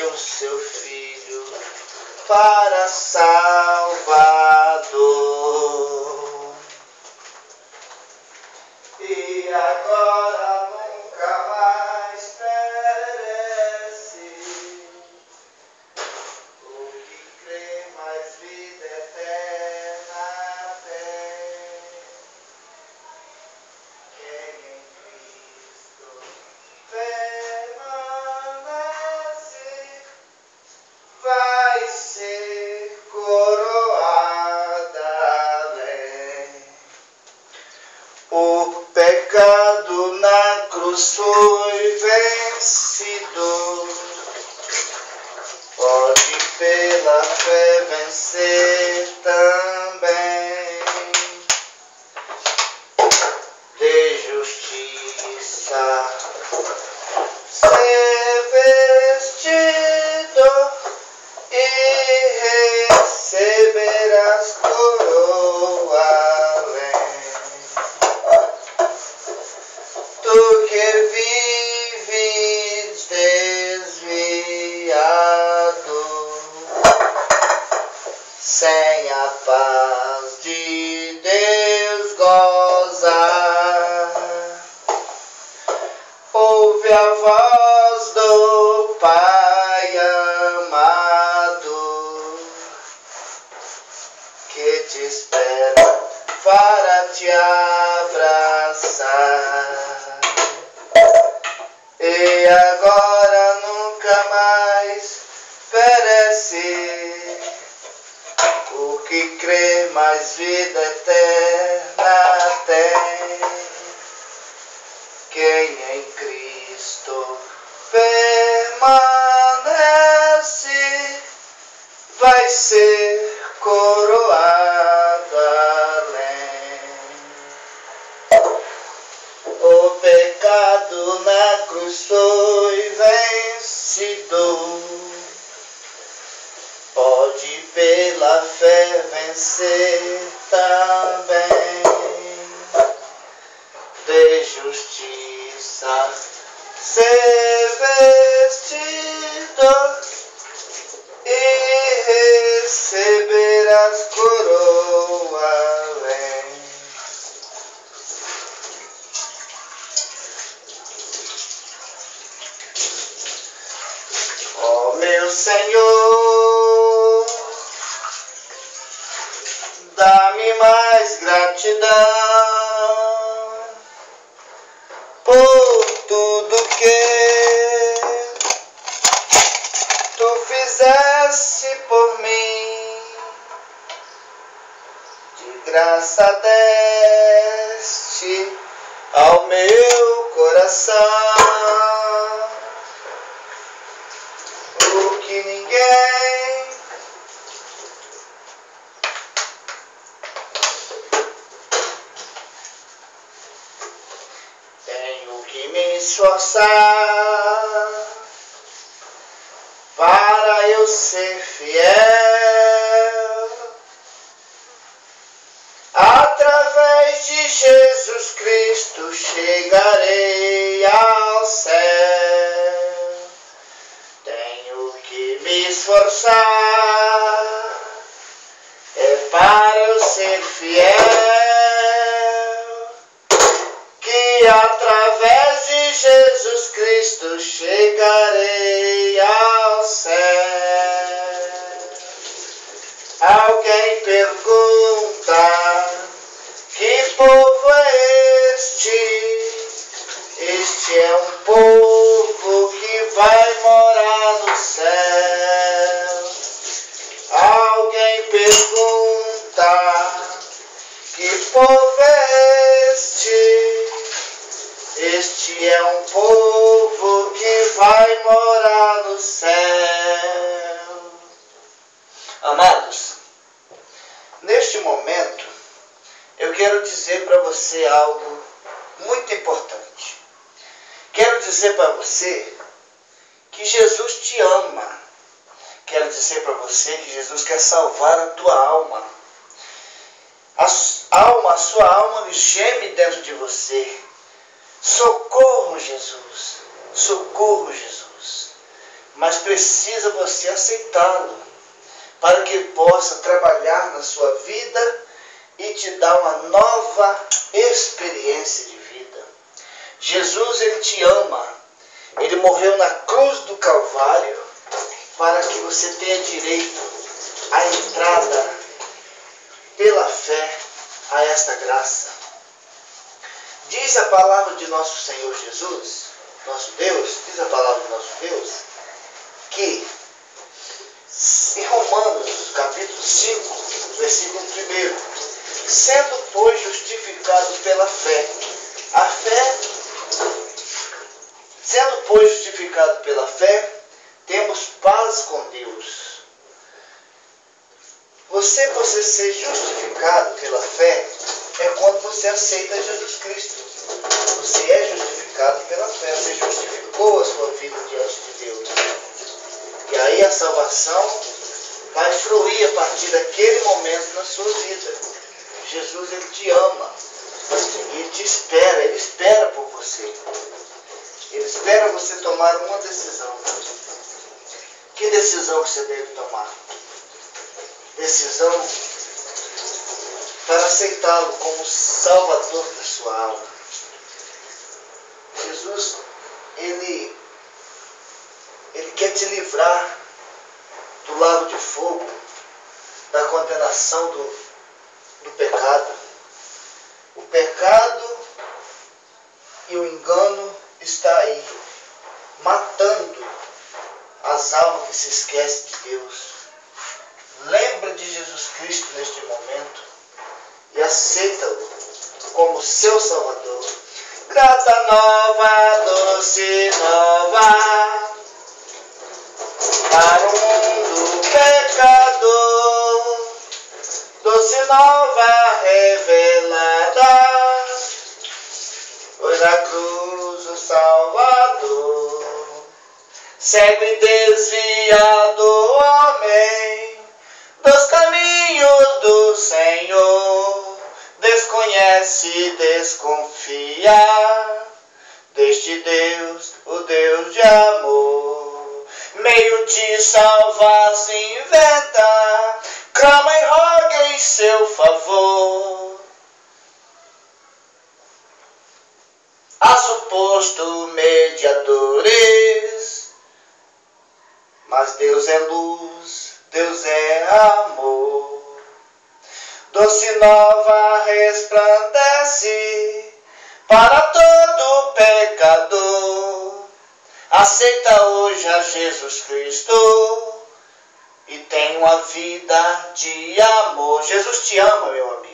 deu seu Filho para Salvador. E agora nunca mais perece. O que crê mais vida eterna tem. Quem em Cristo permanece vai ser coroada além. O pecado na cruz foi vencido. Pode pela fé vencer também. De justiça ser vestido e receberás coroa além. Tu que vives desviado, sem a paz de Deus gozar, ouve a voz do Pai amado, que te espera para te abraçar. E agora nunca mais perece. O que crê mais vida eterna tem. Quem em Cristo permanece vai ser coroado além. O pecado na cruz foi vencido. Pode pela fé vencer também. De justiça ser vestido e receberás coroa além. Ó meu Senhor, dá-me mais gratidão por tudo que tu fizeste por mim. De graça deste ao meu coração o que ninguém tenho que me esforçar para eu ser fiel. Através de Jesus Cristo chegarei ao céu. Tenho que me esforçar para eu ser fiel. Que através de Jesus Cristo chegarei ao céu. Alguém pergunta: que povo é este? Este é um povo que vai morar no céu. Alguém pergunta: que povo é este? Este é um povo que vai morar no céu. Amados, neste momento eu quero dizer para você algo muito importante. Quero dizer para você que Jesus te ama. Quero dizer para você que Jesus quer salvar a tua alma. A sua alma geme dentro de você. Socorro, Jesus. Socorro, Jesus. mas precisa você aceitá-lo, para que Ele possa trabalhar na sua vida e te dar uma nova experiência de vida. Jesus, Ele te ama. Ele morreu na cruz do Calvário para que você tenha direito à entrada pela fé a esta graça. Diz a palavra de nosso Senhor Jesus, nosso Deus, diz a palavra de nosso Deus, que em Romanos, capítulo 5, versículo 1, sendo, pois, justificado pela fé, a fé, sendo, pois, justificado pela fé, temos paz com Deus. Você ser justificado pela fé é quando você aceita Jesus Cristo. Você é justificado pela fé, você justificou a sua vida diante de Deus. E aí a salvação vai fluir a partir daquele momento na sua vida. Jesus, Ele te ama. Ele te espera. Ele espera por você. Ele espera você tomar uma decisão. Que decisão você deve tomar? Decisão para aceitá-lo como Salvador da sua alma. Jesus, Ele quer te livrar do lago de fogo, da condenação do pecado. O pecado e o engano está aí, matando as almas que se esquecem de Deus. Lembra de Jesus Cristo neste momento e aceita-o como seu Salvador. Grata nova, doce nova, para o mundo pecador, doce nova revelada, foi na cruz o Salvador. Cego e desviado homem dos caminhos do Senhor, desconhece e desconfia deste Deus, o Deus de amor. Meio de salvar se inventa, clama e roga em seu favor. Há suposto mediadores, mas Deus é luz, Deus é amor. Doce nova resplandece para todo pecador. Aceita hoje a Jesus Cristo e tem uma vida de amor. Jesus te ama, meu amigo.